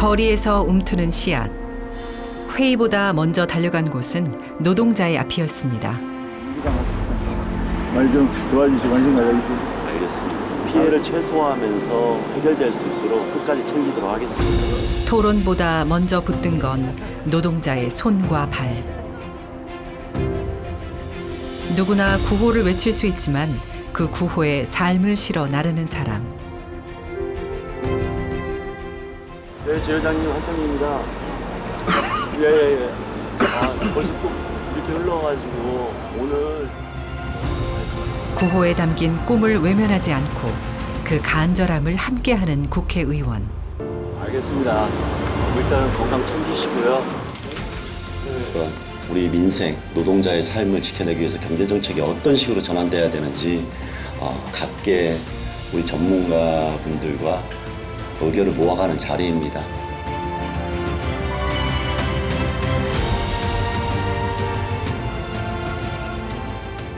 거리에서 움트는 씨앗. 회의보다 먼저 달려간 곳은 노동자의 앞이었습니다. 많이 좀 도와주시고 관심 가져주세요. 알겠습니다. 피해를 최소화하면서 해결될 수 있도록 끝까지 챙기도록 하겠습니다. 토론보다 먼저 붙든 건 노동자의 손과 발. 누구나 구호를 외칠 수 있지만 그 구호에 삶을 실어 나르는 사람. 네, 지회장님 한창입니다. 예. 벌써 또 이렇게 흘러가지고 오늘 구호에 담긴 꿈을 외면하지 않고 그 간절함을 함께하는 국회의원. 알겠습니다. 일단은 건강 챙기시고요. 네. 우리 민생, 노동자의 삶을 지켜내기 위해서 경제정책이 어떤 식으로 전환돼야 되는지 각계 우리 전문가분들과 의견을 모아가는 자리입니다.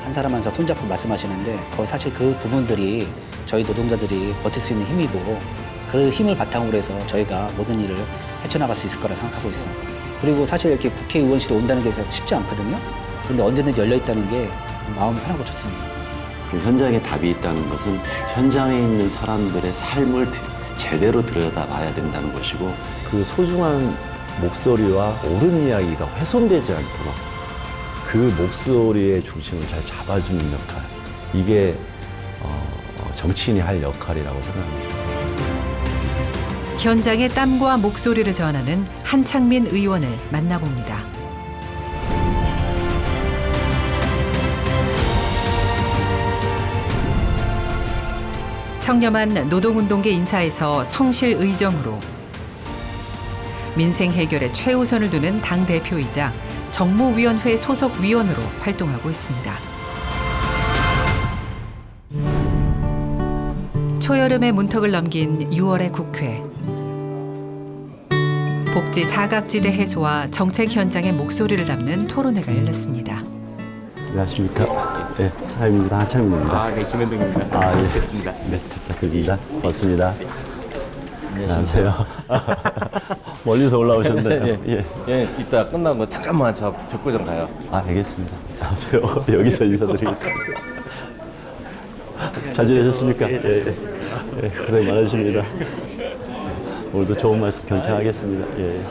한 사람 한 사람 손잡고 말씀하시는데 사실 그 부분들이 저희 노동자들이 버틸 수 있는 힘이고 그 힘을 바탕으로 해서 저희가 모든 일을 헤쳐나갈 수 있을 거라 생각하고 있습니다. 그리고 사실 이렇게 국회의원실에 온다는 게 쉽지 않거든요. 그런데 언제든지 열려있다는 게 마음이 편하고 좋습니다. 현장에 답이 있다는 것은 현장에 있는 사람들의 삶을 제대로 들여다봐야 된다는 것이고 그 소중한 목소리와 옳은 이야기가 훼손되지 않도록 그 목소리의 중심을 잘 잡아주는 역할, 이게 정치인이 할 역할이라고 생각합니다. 현장의 땀과 목소리를 전하는 한창민 의원을 만나봅니다. 청렴한 노동운동계 인사에서 성실의정으로 민생 해결에 최우선을 두는 당대표이자 정무위원회 소속 위원으로 활동하고 있습니다. 초여름의 문턱을 넘긴 6월의 국회. 복지 사각지대 해소와 정책 현장의 목소리를 담는 토론회가 열렸습니다. 안녕하십니까. 네, 사회민주당 한창민입니다. 네, 김현동입니다. 예. 뵙겠습니다. 네, 부탁드립니다. 고맙습니다. 안녕하세요. 멀리서 올라오셨네요. 예, 이따 끝나고 거 잠깐만 저 적고 좀 가요. 알겠습니다. 안녕하세요. 여기서 인사드리겠습니다. 잘 지내셨습니까? 예, 잘 지냈습니다. 예, 고생 많으십니다. 오늘도 좋은 말씀 경청하겠습니다. 예.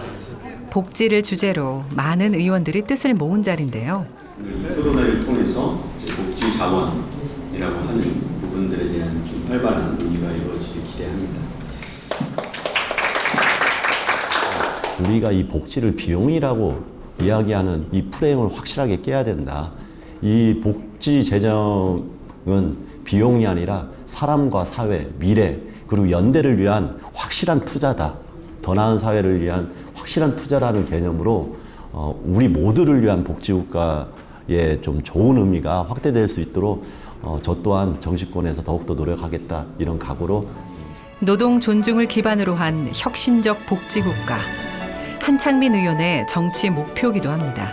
복지를 주제로 많은 의원들이 뜻을 모은 자리인데요. 토론회를 통해서 복지 자원이라고 하는 부분들에 대한 좀 활발한 논의가 이루어지길 기대합니다. 우리가 이 복지를 비용이라고 이야기하는 이 프레임을 확실하게 깨야 된다. 이 복지 재정은 비용이 아니라 사람과 사회, 미래, 그리고 연대를 위한 확실한 투자다. 더 나은 사회를 위한 확실한 투자라는 개념으로 우리 모두를 위한 복지국가의 좀 좋은 의미가 확대될 수 있도록 저 또한 정치권에서 더욱더 노력하겠다. 이런 각오로 노동 존중을 기반으로 한 혁신적 복지국가. 한창민 의원의 정치 목표기도 합니다.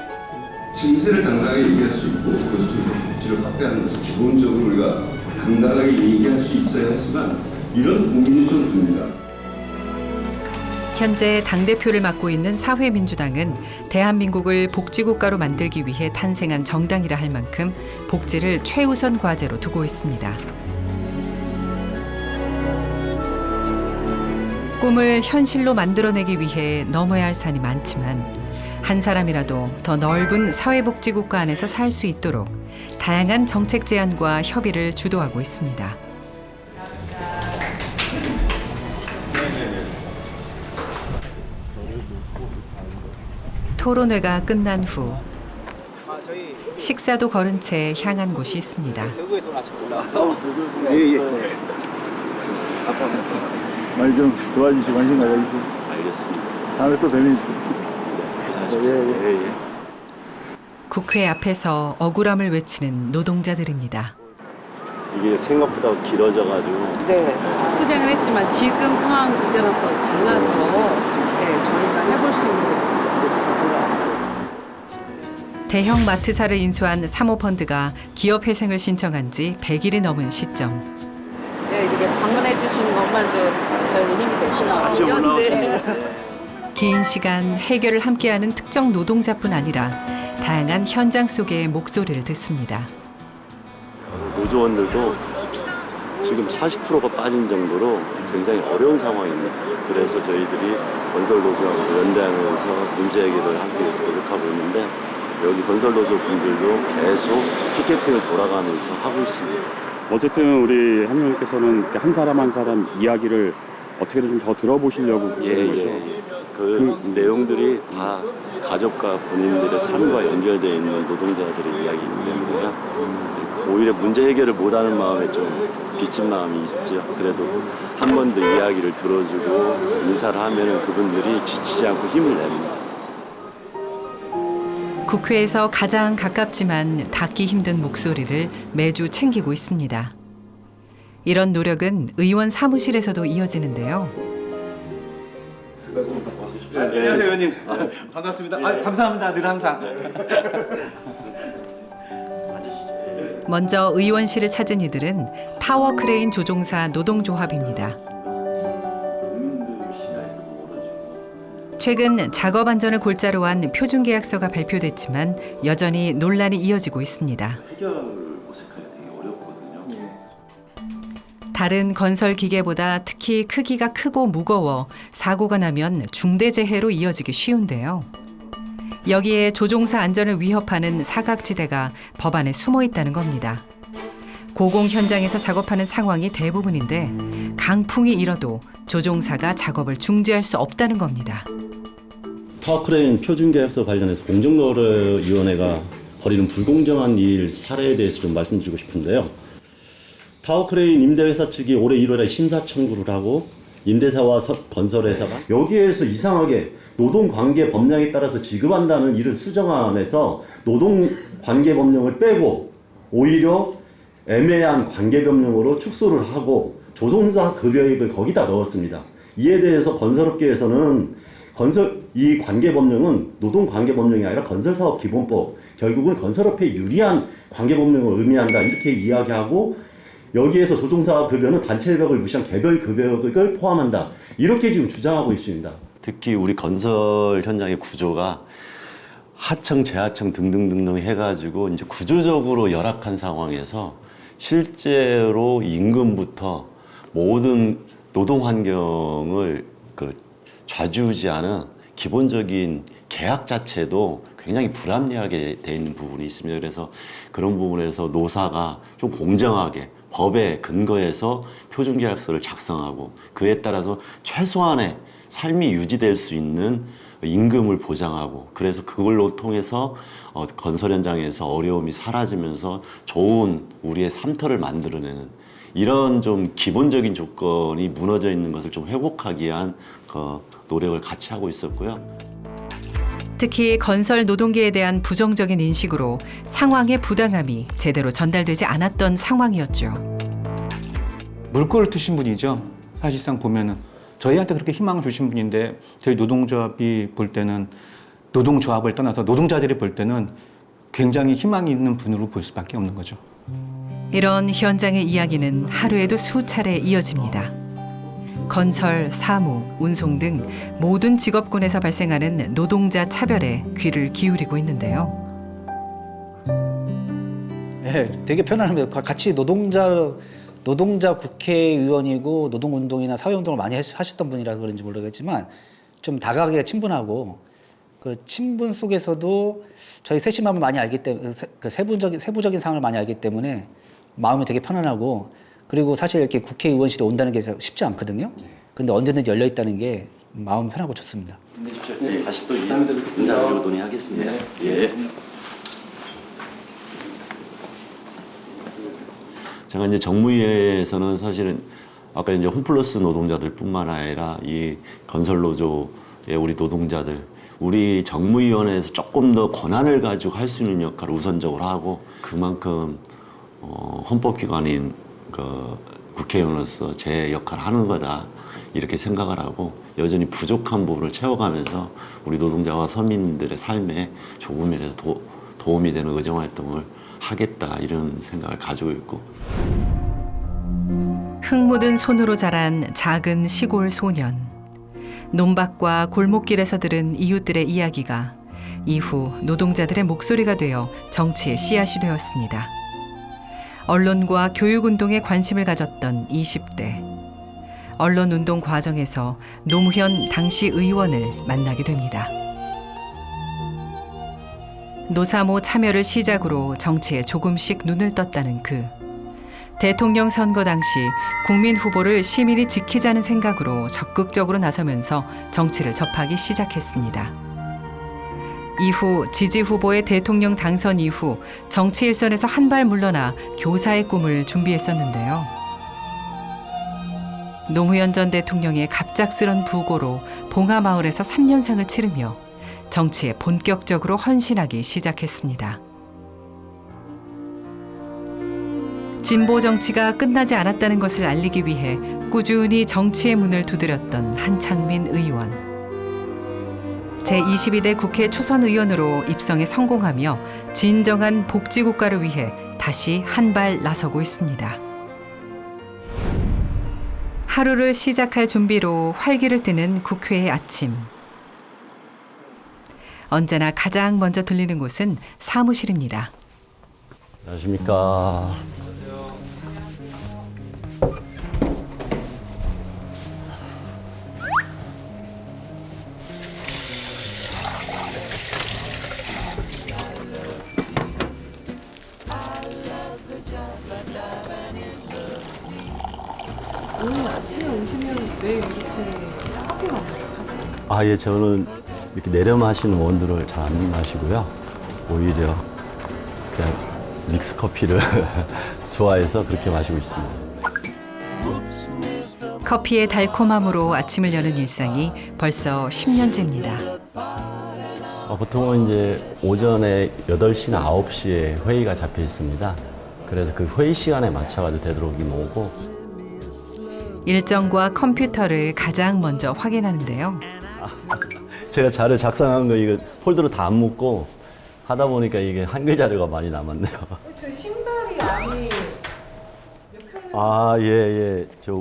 증세를 당당하게 얘기할 수 있고 그것을 통해서 복지를 확대하는 것은 기본적으로 우리가 당당하게 얘기할 수 있어야 하지만 이런 고민이 좀 듭니다. 현재 당대표를 맡고 있는 사회민주당은 대한민국을 복지국가로 만들기 위해 탄생한 정당이라 할 만큼 복지를 최우선 과제로 두고 있습니다. 꿈을 현실로 만들어내기 위해 넘어야 할 산이 많지만 한 사람이라도 더 넓은 사회복지국가 안에서 살 수 있도록 다양한 정책 제안과 협의를 주도하고 있습니다. 토론회가 끝난 후 식사도 거른 채 향한 곳이 있습니다. 예. 많이 좀 도와주시고 관심 가져주세요. 알겠습니다. 다음에 또 뵈면 예. 국회 앞에서 억울함을 외치는 노동자들입니다. 이게 생각보다 길어져가지고 네, 투쟁을 했지만 지금 상황 그때랑 또 달라서 저희가 해볼 수 있는 게 대형 마트사를 인수한 사모펀드가 기업 회생을 신청한 지 100일이 넘은 시점. 네, 이렇게 방문해 주시는 것만도 저희는 힘이 같이 되시거든요. 올라오시는 네. 긴 시간 해결을 함께하는 특정 노동자뿐 아니라 다양한 현장 속의 목소리를 듣습니다. 노조원들도 지금 40%가 빠진 정도로 굉장히 어려운 상황입니다. 그래서 저희들이 건설노조하고 연대하면서 문제 해결을 하기 위해서 노력하고 있는데 여기 건설노조 분들도 계속 피켓팅을 돌아가면서 하고 있습니다. 어쨌든 우리 한의원께서는 한 사람 한 사람 이야기를 어떻게든 좀 더 들어보시려고 그러시는 거죠? 그 내용들이 다 가족과 본인들의 삶과 연결되어 있는 노동자들의 이야기이기 때문에요. 오히려 문제 해결을 못하는 마음에 좀 빚진 마음이 있죠. 그래도 한 번 더 이야기를 들어주고 인사를 하면은 그분들이 지치지 않고 힘을 냅니다. 국회에서 가장 가깝지만 닿기 힘든 목소리를 매주 챙기고 있습니다. 이런 노력은 의원 사무실에서도 이어지는데요. 안녕하세요, 의원님. 반갑습니다. 감사합니다. 늘 항상. 먼저 의원실을 찾은 이들은 타워 크레인 조종사 노동조합입니다. 최근 작업 안전을 골자로 한 표준계약서가 발표됐지만 여전히 논란이 이어지고 있습니다. 해결을 모색하기 되게 어렵거든요. 다른 건설 기계보다 특히 크기가 크고 무거워 사고가 나면 중대재해로 이어지기 쉬운데요. 여기에 조종사 안전을 위협하는 사각지대가 법안에 숨어 있다는 겁니다. 고공 현장에서 작업하는 상황이 대부분인데 강풍이 일어도 조종사가 작업을 중지할 수 없다는 겁니다. 타워크레인 표준계약서 관련해서 공정거래위원회가 벌이는 불공정한 일 사례에 대해서 좀 말씀드리고 싶은데요. 타워크레인 임대회사 측이 올해 1월에 심사 청구를 하고 임대사와 건설회사가 여기에서 이상하게 노동관계 법령에 따라서 지급한다는 이를 수정안에서 노동관계 법령을 빼고 오히려 애매한 관계법령으로 축소를 하고 조종사 급여액을 거기다 넣었습니다. 이에 대해서 건설업계에서는 이 관계법령은 노동관계법령이 아니라 건설사업기본법, 결국은 건설업계에 유리한 관계법령을 의미한다 이렇게 이야기하고 여기에서 조종사 급여는 단체협약을 무시한 개별 급여액을 포함한다 이렇게 지금 주장하고 있습니다. 특히 우리 건설 현장의 구조가 하청, 재하청 등등등등 해가지고 이제 구조적으로 열악한 상황에서 실제로 임금부터 모든 노동 환경을 좌지우지하는 기본적인 계약 자체도 굉장히 불합리하게 돼 있는 부분이 있습니다. 그래서 그런 부분에서 노사가 좀 공정하게 법에 근거해서 표준계약서를 작성하고 그에 따라서 최소한의 삶이 유지될 수 있는 임금을 보장하고 그래서 그걸로 통해서 건설 현장에서 어려움이 사라지면서 좋은 우리의 삶터를 만들어내는 이런 좀 기본적인 조건이 무너져 있는 것을 좀 회복하기 위한 노력을 같이 하고 있었고요. 특히 건설 노동계에 대한 부정적인 인식으로 상황의 부당함이 제대로 전달되지 않았던 상황이었죠. 물꼬를 트신 분이죠. 사실상 보면은 저희한테 그렇게 희망을 주신 분인데 저희 노동조합이 볼 때는 노동조합을 떠나서 노동자들이 볼 때는 굉장히 희망이 있는 분으로 볼 수밖에 없는 거죠. 이런 현장의 이야기는 하루에도 수차례 이어집니다. 건설, 사무, 운송 등 모든 직업군에서 발생하는 노동자 차별에 귀를 기울이고 있는데요. 네, 되게 편안합니다. 같이 노동자 국회의원이고 노동운동이나 사회운동을 많이 하셨던 분이라서 그런지 모르겠지만 좀 다가가기가 친분하고 그 친분 속에서도 저희 셋이 마음을 많이 알기 때문에 그 세부적인 상황을 많이 알기 때문에 마음이 되게 편안하고 그리고 사실 이렇게 국회의원실에 온다는 게 쉽지 않거든요. 근데 언제든지 열려 있다는 게 마음 편하고 좋습니다. 네, 다시 또 인사드리고 논의하겠습니다. 예. 제가 이제 정무위에서는 사실은 아까 이제 홈플러스 노동자들뿐만 아니라 이 건설 노조의 우리 노동자들, 우리 정무위원회에서 조금 더 권한을 가지고 할 수 있는 역할을 우선적으로 하고 그만큼 헌법기관인 국회의원으로서 제 역할을 하는 거다 이렇게 생각을 하고 여전히 부족한 부분을 채워가면서 우리 노동자와 서민들의 삶에 조금이라도 도움이 되는 의정활동을 하겠다 이런 생각을 가지고 있고 흙 묻은 손으로 자란 작은 시골 소년. 논밭과 골목길에서 들은 이웃들의 이야기가 이후 노동자들의 목소리가 되어 정치의 씨앗이 되었습니다. 언론과 교육운동에 관심을 가졌던 20대. 언론운동 과정에서 노무현 당시 의원을 만나게 됩니다. 노사모 참여를 시작으로 정치에 조금씩 눈을 떴다는 그. 대통령 선거 당시 국민 후보를 시민이 지키자는 생각으로 적극적으로 나서면서 정치를 접하기 시작했습니다. 이후 지지 후보의 대통령 당선 이후 정치 일선에서 한 발 물러나 교사의 꿈을 준비했었는데요. 노무현 전 대통령의 갑작스런 부고로 봉하마을에서 3년상을 치르며 정치에 본격적으로 헌신하기 시작했습니다. 진보 정치가 끝나지 않았다는 것을 알리기 위해 꾸준히 정치의 문을 두드렸던 한창민 의원. 제22대 국회 초선 의원으로 입성에 성공하며 진정한 복지국가를 위해 다시 한 발 나서고 있습니다. 하루를 시작할 준비로 활기를 띠는 국회의 아침. 언제나 가장 먼저 들리는 곳은 사무실입니다. 안녕하십니까. 오늘 아침에 오시면 왜 이렇게 커피 마셔요? 아, 예, 저는 이렇게 내려 마시는 원두를 잘 안 마시고요. 오히려 그냥 믹스 커피를 좋아해서 그렇게 마시고 있습니다. 커피의 달콤함으로 아침을 여는 일상이 벌써 10년째입니다. 보통은 이제 오전에 8시나 9시에 회의가 잡혀 있습니다. 그래서 그 회의 시간에 맞춰가지고 되도록이면 오고. 일정과 컴퓨터를 가장 먼저 확인하는데요. 제가 자료 작성한 거 이거 폴더로 다 안 묶고 하다 보니까 이게 한글 자료가 많이 남았네요. 저 신발이 안에 아, 예, 예. 저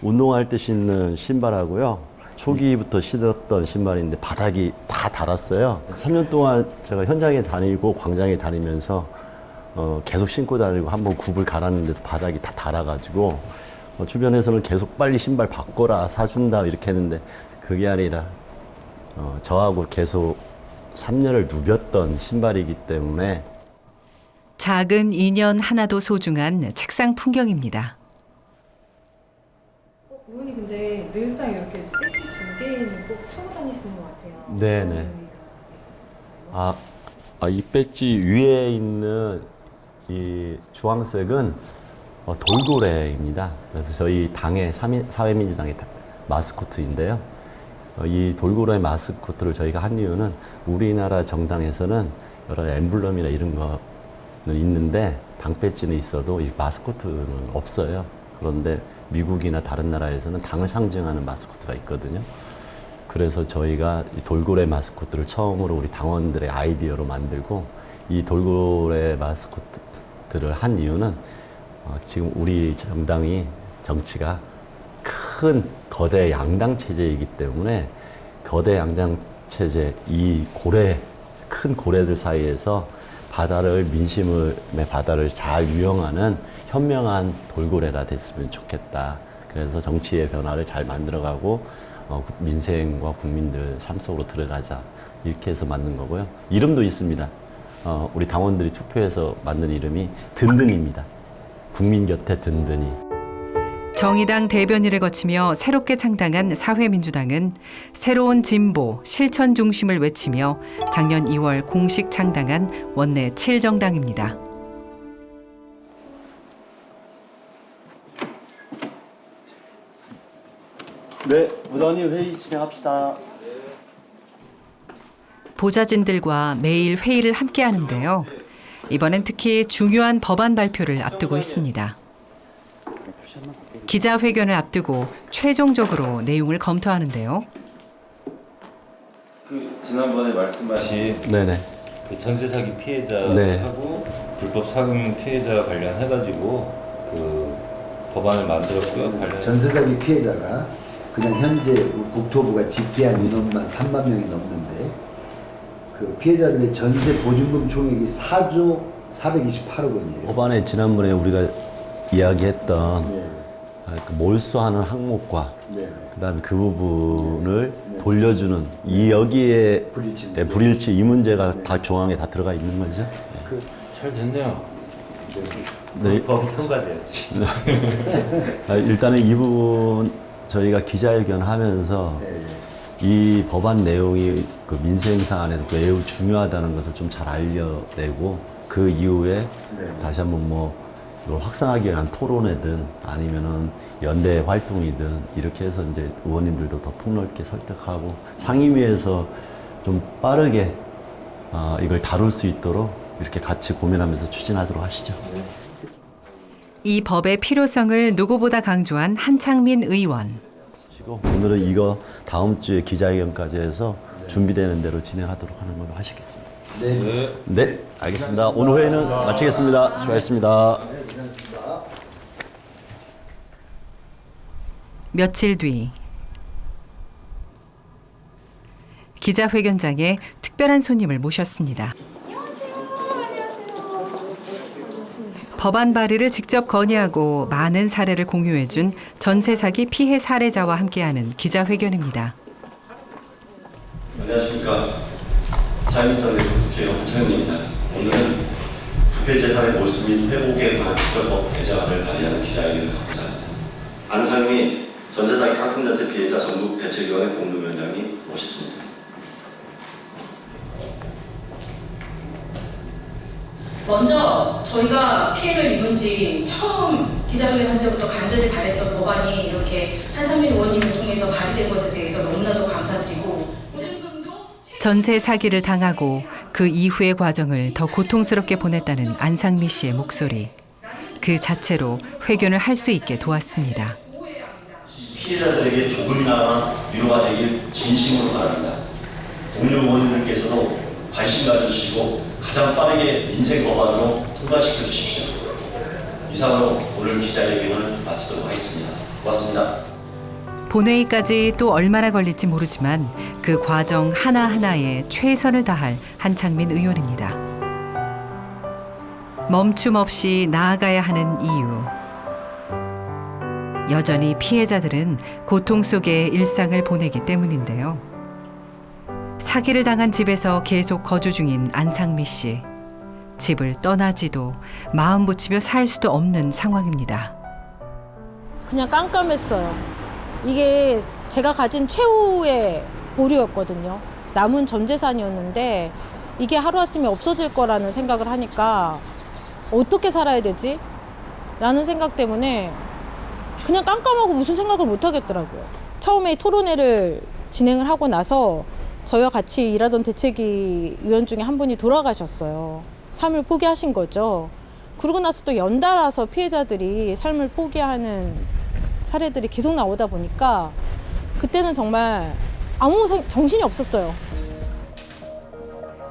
운동할 때 신는 신발하고요. 초기부터 신었던 신발인데 바닥이 다 닳았어요. 3년 동안 제가 현장에 다니고 광장에 다니면서 계속 신고 다니고 한번 굽을 갈았는데도 바닥이 다 닳아가지고 주변에서는 계속 빨리 신발 바꿔라, 사준다 이렇게 했는데 그게 아니라 저하고 계속 3년을 누볐던 신발이기 때문에 작은 인연 하나도 소중한 책상 풍경입니다. 의원님 근데 늘상 이렇게 배지 2개는 꼭 차고 다니시는 것 같아요. 네네. 이 배지 위에 있는 이 주황색은 돌고래입니다. 그래서 저희 당의 사회민주당의 마스코트인데요. 이 돌고래 마스코트를 저희가 한 이유는 우리나라 정당에서는 여러 엠블럼이나 이런 거는 있는데 당 배지는 있어도 이 마스코트는 없어요. 그런데 미국이나 다른 나라에서는 당을 상징하는 마스코트가 있거든요. 그래서 저희가 이 돌고래 마스코트를 처음으로 우리 당원들의 아이디어로 만들고 이 돌고래 마스코트를 한 이유는 지금 우리 정치가 큰 거대 양당 체제이기 때문에 거대 양당 체제 이 큰 고래들 사이에서 민심의 바다를 잘 유영하는 현명한 돌고래가 됐으면 좋겠다. 그래서 정치의 변화를 잘 만들어가고 민생과 국민들 삶 속으로 들어가자. 이렇게 해서 만든 거고요. 이름도 있습니다. 우리 당원들이 투표해서 만든 이름이 든든입니다. 국민 곁에 든든히. 정의당 대변인을 거치며 새롭게 창당한 사회민주당은 새로운 진보, 실천 중심을 외치며 작년 2월 공식 창당한 원내 7정당입니다. 네, 부장님 회의 진행합시다. 보좌진들과 매일 회의를 함께 하는데요. 이번엔 특히 중요한 법안 발표를 앞두고 있습니다. 기자회견을 앞두고 최종적으로 내용을 검토하는데요. 지난번에 말씀하신 네네. 전세 사기 피해자하고 불법 사금 피해자 관련해가지고 법안을 만들었고요. 전세 사기 피해자가 그냥 현재 국토부가 집계한 인원만 3만 명이 넘는데 그 피해자들의 전세 보증금 총액이 4조 428억 원이에요. 법안에 지난번에 우리가 이야기했던 네. 그 몰수하는 항목과 네. 그다음에 그 부분을 돌려주는 이 여기에 불일치 이 문제가 다 조항에 다 들어가 있는 거죠. 잘 됐네요. 네. 법이 통과돼야지. 일단은 이 부분 저희가 기자회견 하면서 이 법안 내용이 그 민생 사안에서 매우 중요하다는 것을 좀 잘 알려내고 그 이후에 다시 한번 뭐 이걸 확산하기 위한 토론회든 아니면은 연대 활동이든 이렇게 해서 이제 의원님들도 더 폭넓게 설득하고 상임위에서 좀 빠르게 이걸 다룰 수 있도록 이렇게 같이 고민하면서 추진하도록 하시죠. 이 법의 필요성을 누구보다 강조한 한창민 의원. 오늘은 이거 다음 주에 기자회견까지 해서 준비되는 대로 진행하도록 하는 걸로 하시겠습니다. 네, 알겠습니다. 오늘 회의는 마치겠습니다. 수고하셨습니다. 며칠 뒤 기자회견장에 특별한 손님을 모셨습니다. 법안 발의를 직접 건의하고 많은 사례를 공유해준 전세 사기 피해 사례자와 함께하는 기자회견입니다. 안녕하십니까. 자유민주당의 국회의원 한창민입니다. 오늘은 부패 사례 몰수 및 회복에 관한 특별법 개정안을 발의하는 기자회견을 갖고자 합니다. 안상미 전세 사기 깡통 전세 피해자 전국 대책위원회 공동위원장님 모셨습니다. 먼저 저희가 피해를 입은 지 처음 기자회견 한 때부터 간절히 바랬던 법안이 이렇게 한창민 의원님을 통해서 발의된 것에 대해서 너무나도 감사드리고 전세 사기를 당하고 그 이후의 과정을 더 고통스럽게 보냈다는 안상미 씨의 목소리. 그 자체로 회견을 할 수 있게 도왔습니다. 피해자들에게 조금이나마 위로가 되길 진심으로 바랍니다. 동료 의원님들께서도 관심 가져주시고 가장 빠르게 민생 법안으로 통과시켜 주십시오. 이상으로 오늘 기자회견을 마치도록 하겠습니다. 고맙습니다. 본회의까지 또 얼마나 걸릴지 모르지만 그 과정 하나하나에 최선을 다할 한창민 의원입니다. 멈춤 없이 나아가야 하는 이유. 여전히 피해자들은 고통 속의 일상을 보내기 때문인데요. 사기를 당한 집에서 계속 거주 중인 안상미 씨. 집을 떠나지도 마음 붙이며 살 수도 없는 상황입니다. 그냥 깜깜했어요. 이게 제가 가진 최후의 보루였거든요. 남은 전 재산이었는데 이게 하루아침에 없어질 거라는 생각을 하니까 어떻게 살아야 되지? 라는 생각 때문에 그냥 깜깜하고 무슨 생각을 못 하겠더라고요. 처음에 토론회를 진행을 하고 나서 저희와 같이 일하던 대책위 위원 중에 한 분이 돌아가셨어요. 삶을 포기하신 거죠. 그러고 나서 또 연달아서 피해자들이 삶을 포기하는 사례들이 계속 나오다 보니까 그때는 정말 아무 정신이 없었어요.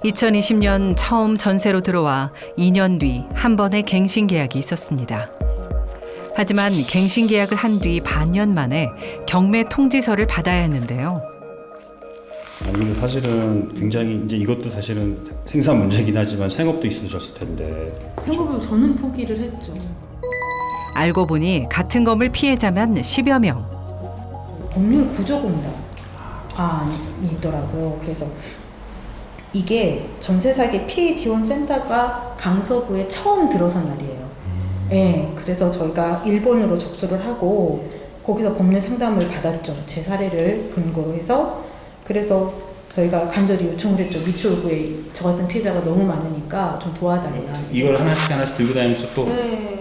2020년 처음 전세로 들어와 2년 뒤 한 번의 갱신 계약이 있었습니다. 하지만 갱신 계약을 한 뒤 반년 만에 경매 통지서를 받아야 했는데요. 아니 사실은 굉장히 이제 이것도 사실은 생산 문제긴 하지만 생업도 있으셨을 텐데. 생업을 저는 포기를 했죠. 알고 보니 같은 건물 피해자만 10여 명. 법률 구조공단이 있더라고요. 그래서 이게 전세사기 피해 지원센터가 강서구에 처음 들어선 날이에요. 네, 그래서 저희가 1번으로 접수를 하고 거기서 법률 상담을 받았죠. 제 사례를 근거로 해서. 그래서 저희가 간절히 요청을 했죠. 미추홀구에 저 같은 피해자가 너무 많으니까 좀 도와달라. 이걸 하나씩 들고 다니면서 또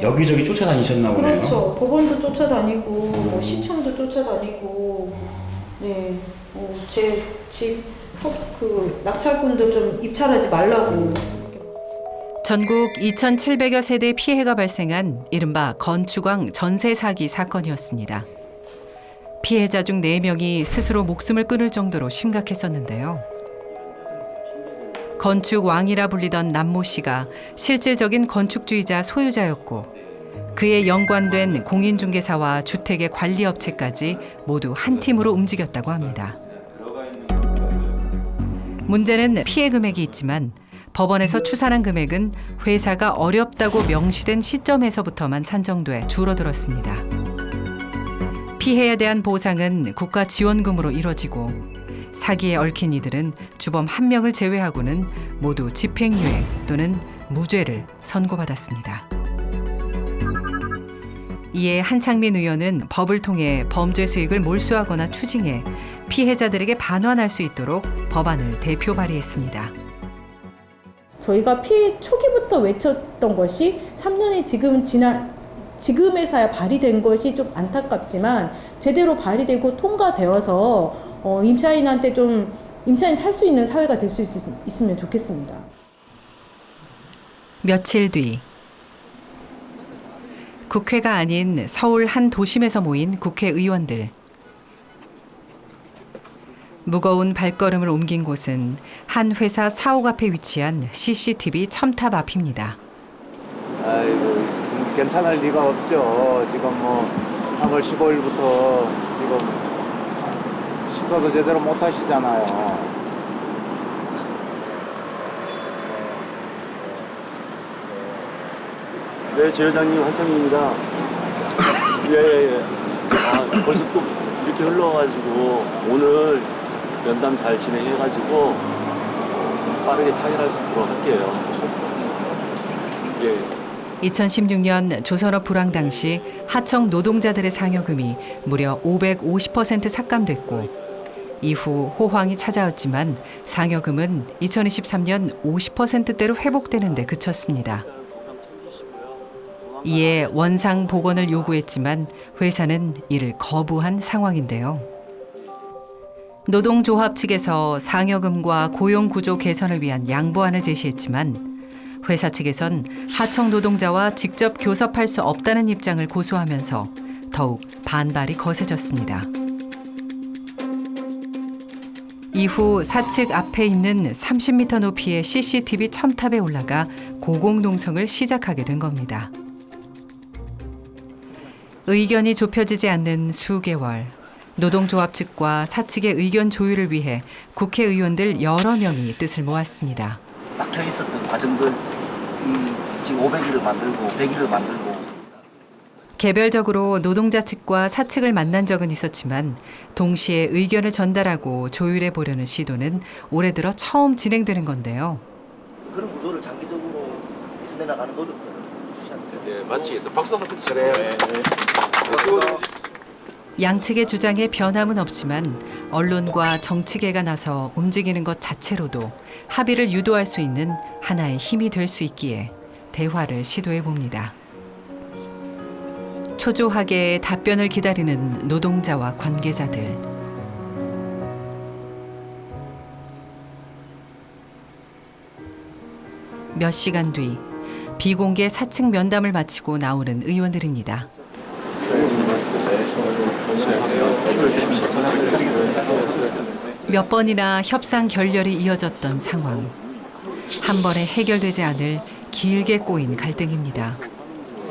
여기저기 쫓아다니셨나 보네요. 그렇죠. 법원도 쫓아다니고 뭐 시청도 쫓아다니고 네, 제 집 그 낙찰꾼도 좀 입찰하지 말라고. 전국 2,700여 세대 피해가 발생한 이른바 건축왕 전세 사기 사건이었습니다. 피해자 중 4명이 스스로 목숨을 끊을 정도로 심각했었는데요. 건축왕이라 불리던 남모 씨가 실질적인 건축주의자 소유자였고 그에 연관된 공인중개사와 주택의 관리업체까지 모두 한 팀으로 움직였다고 합니다. 문제는 피해 금액이 있지만 법원에서 추산한 금액은 회사가 어렵다고 명시된 시점에서부터만 산정돼 줄어들었습니다. 피해에 대한 보상은 국가 지원금으로 이뤄지고 사기에 얽힌 이들은 주범 1명을 제외하고는 모두 집행유예 또는 무죄를 선고받았습니다. 이에 한창민 의원은 법을 통해 범죄 수익을 몰수하거나 추징해 피해자들에게 반환할 수 있도록 법안을 대표 발의했습니다. 저희가 피해 초기부터 외쳤던 것이 3년이 지금에서야 발의된 것이 좀 안타깝지만 제대로 발의되고 통과되어서 임차인한테 좀 임차인 살 수 있는 사회가 될 수 있으면 좋겠습니다. 며칠 뒤 국회가 아닌 서울 한 도심에서 모인 국회의원들. 무거운 발걸음을 옮긴 곳은 한 회사 사옥 앞에 위치한 CCTV 첨탑 앞입니다. 아이고, 괜찮을 리가 없죠. 지금 3월 15일부터 지금 식사도 제대로 못 하시잖아요. 네, 제 회장님 한창민입니다. 예. 벌써 또 이렇게 흘러가지고 오늘 면담 잘 진행해가지고 빠르게 타결할 수 있도록 할게요. 예. 2016년 조선업 불황 당시 하청 노동자들의 상여금이 무려 550% 삭감됐고 이후 호황이 찾아왔지만 상여금은 2023년 50%대로 회복되는 데 그쳤습니다. 이에 원상 복원을 요구했지만 회사는 이를 거부한 상황인데요. 노동조합 측에서 상여금과 고용구조 개선을 위한 양보안을 제시했지만 회사 측에선 하청 노동자와 직접 교섭할 수 없다는 입장을 고수하면서 더욱 반발이 거세졌습니다. 이후 사측 앞에 있는 30m 높이의 CCTV 첨탑에 올라가 고공농성을 시작하게 된 겁니다. 의견이 좁혀지지 않는 수개월, 노동조합 측과 사측의 의견 조율을 위해 국회의원들 여러 명이 뜻을 모았습니다. 막혀 있었던 과정들, 지금 500일을 만들고 100일을 만들고. 개별적으로 노동자 측과 사측을 만난 적은 있었지만 동시에 의견을 전달하고 조율해 보려는 시도는 올해 들어 처음 진행되는 건데요. 그런 구조를 장기적으로 개선해 나가는 노력을 네, 마치겠습니다. 박수 한번 주세요. 그래. 양측의 주장에 변함은 없지만 언론과 정치계가 나서 움직이는 것 자체로도 합의를 유도할 수 있는 하나의 힘이 될 수 있기에 대화를 시도해 봅니다. 초조하게 답변을 기다리는 노동자와 관계자들. 몇 시간 뒤 비공개 사측 면담을 마치고 나오는 의원들입니다. 몇 번이나 협상 결렬이 이어졌던 상황. 한 번에 해결되지 않을 길게 꼬인 갈등입니다.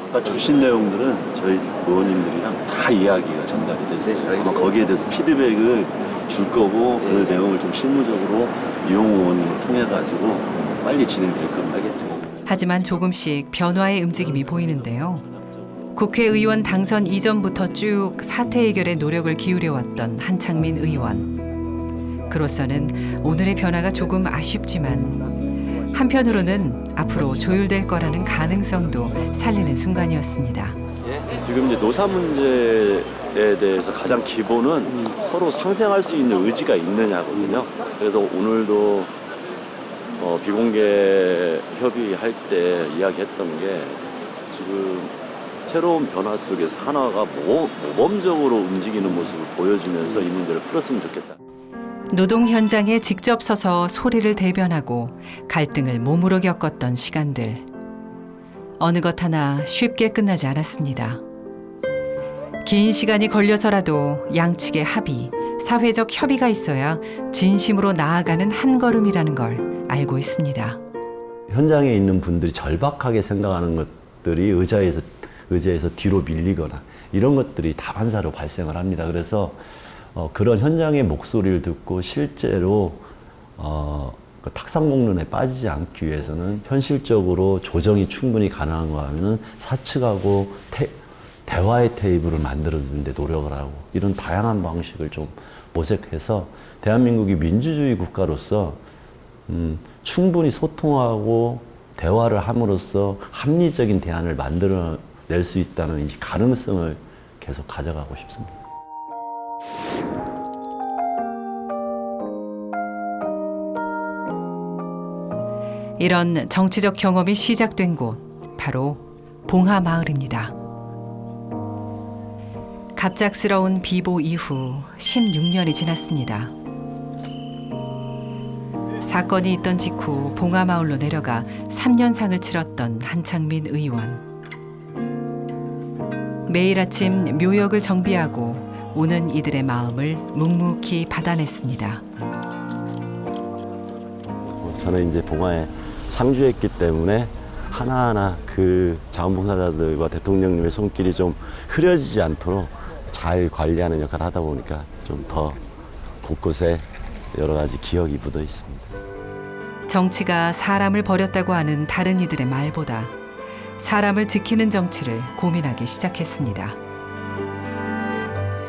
아까 주신 내용들은 저희 의원님들이랑 다 이야기가 전달이 됐어요. 아마 거기에 대해서 피드백을 줄 거고 그 내용을 좀 실무적으로 이용 의원님을 통해 가지고 빨리 진행될 겁니다. 알겠습니다. 하지만 조금씩 변화의 움직임이 보이는데요. 국회의원 당선 이전부터 쭉 사태 해결에 노력을 기울여왔던 한창민 의원. 그로서는 오늘의 변화가 조금 아쉽지만 한편으로는 앞으로 조율될 거라는 가능성도 살리는 순간이었습니다. 지금 이제 노사 문제에 대해서 가장 기본은 서로 상생할 수 있는 의지가 있느냐거든요. 그래서 오늘도 비공개 협의할 때 이야기했던 게 지금 새로운 변화 속에서 하나가 모범적으로 움직이는 모습을 보여주면서 이 문제를 풀었으면 좋겠다. 노동 현장에 직접 서서 소리를 대변하고 갈등을 몸으로 겪었던 시간들. 어느 것 하나 쉽게 끝나지 않았습니다. 긴 시간이 걸려서라도 양측의 합의, 사회적 협의가 있어야 진심으로 나아가는 한 걸음이라는 걸 알고 있습니다. 현장에 있는 분들이 절박하게 생각하는 것들이 의자에서 의제에서 뒤로 밀리거나 이런 것들이 다반사로 발생을 합니다. 그래서 그런 현장의 목소리를 듣고 실제로 그 탁상공론에 빠지지 않기 위해서는 현실적으로 조정이 충분히 가능한가 하면 사측하고 대화의 테이블을 만들어주는 데 노력을 하고 이런 다양한 방식을 좀 모색해서 대한민국이 민주주의 국가로서 충분히 소통하고 대화를 함으로써 합리적인 대안을 만들어낼 수 있다는 이 가능성을 계속 가져가고 싶습니다. 이런 정치적 경험이 시작된 곳, 바로 봉하마을입니다. 갑작스러운 비보 이후 16년이 지났습니다. 사건이 있던 직후 봉하마을로 내려가 3년상을 치렀던 한창민 의원. 매일 아침 묘역을 정비하고 오는 이들의 마음을 묵묵히 받아냈습니다. 저는 이제 봉화에 상주했기 때문에 하나하나 그 자원봉사자들과 대통령님의 손길이 좀 흐려지지 않도록 잘 관리하는 역할을 하다 보니까 좀 더 곳곳에 여러 가지 기억이 묻어 있습니다. 정치가 사람을 버렸다고 하는 다른 이들의 말보다 사람을 지키는 정치를 고민하기 시작했습니다.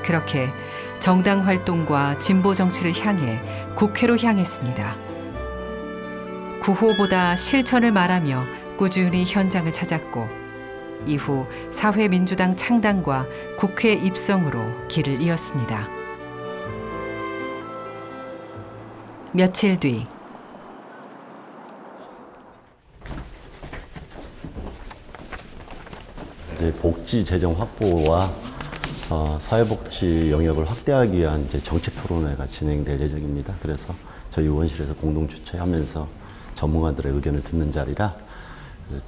그렇게 정당 활동과 진보 정치를 향해 국회로 향했습니다. 구호보다 실천을 말하며 꾸준히 현장을 찾았고 이후 사회민주당 창당과 국회 입성으로 길을 이었습니다. 며칠 뒤 이제 복지 재정 확보와 사회복지 영역을 확대하기 위한 이제 정책 토론회가 진행될 예정입니다. 그래서 저희 의원실에서 공동 주최하면서 전문가들의 의견을 듣는 자리라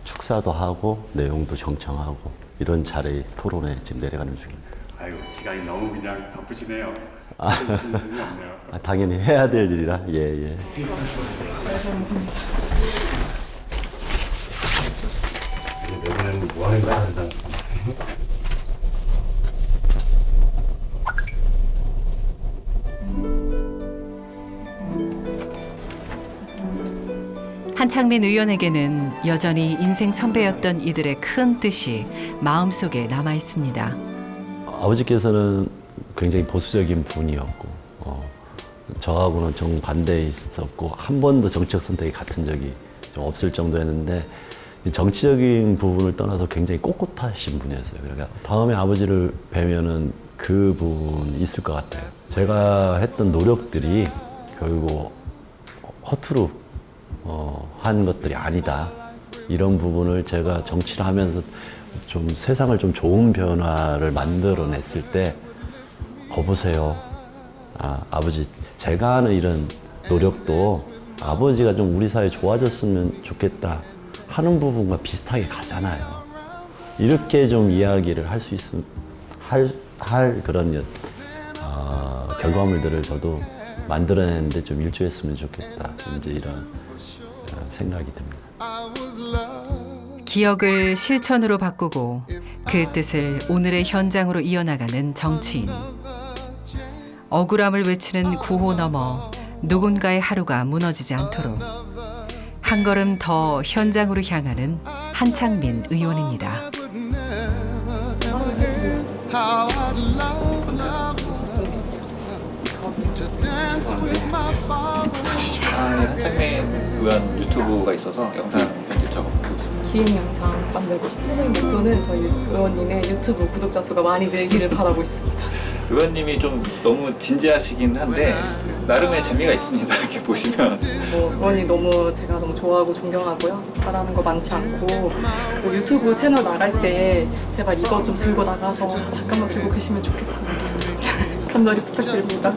축사도 하고 내용도 정청하고 이런 자리 토론회 지금 내려가는 중입니다. 아유, 시간이 너무 그냥 바쁘시네요. 무슨 일이 없네요. 당연히 해야 될 일이라 예. 내년에는 뭐 하는 거야 항상. 한창민 의원에게는 여전히 인생 선배였던 이들의 큰 뜻이 마음속에 남아 있습니다. 아버지께서는 굉장히 보수적인 분이었고 저하고는 정반대에 있었고 한 번도 정치적 선택이 같은 적이 좀 없을 정도였는데 정치적인 부분을 떠나서 굉장히 꼿꼿하신 분이었어요. 그러니까 다음에 아버지를 뵈면은 그 부분이 있을 것 같아요. 제가 했던 노력들이 결국 허투루 한 것들이 아니다. 이런 부분을 제가 정치를 하면서 좀 세상을 좀 좋은 변화를 만들어냈을 때 거보세요. 아버지 제가 하는 이런 노력도 아버지가 좀 우리 사회 좋아졌으면 좋겠다 하는 부분과 비슷하게 가잖아요. 이렇게 좀 이야기를 할 수 있으면 할 그런 결과물들을 저도 만들어내는데 좀 일조했으면 좋겠다. 이제 이런 생각이 듭니다. 기억을 실천으로 바꾸고 그 뜻을 오늘의 현장으로 이어나가는 정치인. 억울함을 외치는 구호 넘어 누군가의 하루가 무너지지 않도록 한 걸음 더 현장으로 향하는 한창민 의원입니다. 한창민 의원 유튜브가 있어서 영상 편집 작업하고 있습니다. 기획 영상 만들고 있습니다. 목표는 저희 의원님의 유튜브 구독자 수가 많이 늘기를 바라고 있습니다. 의원님이 좀 너무 진지하시긴 한데 나름의 재미가 있습니다. 이렇게 보시면 의원님 제가 너무 좋아하고 존경하고요. 바라는 거 많지 않고 유튜브 채널 나갈 때 제발 이거 좀 들고 나가서 잠깐만 들고 계시면 좋겠습니다. 간절히 부탁드립니다.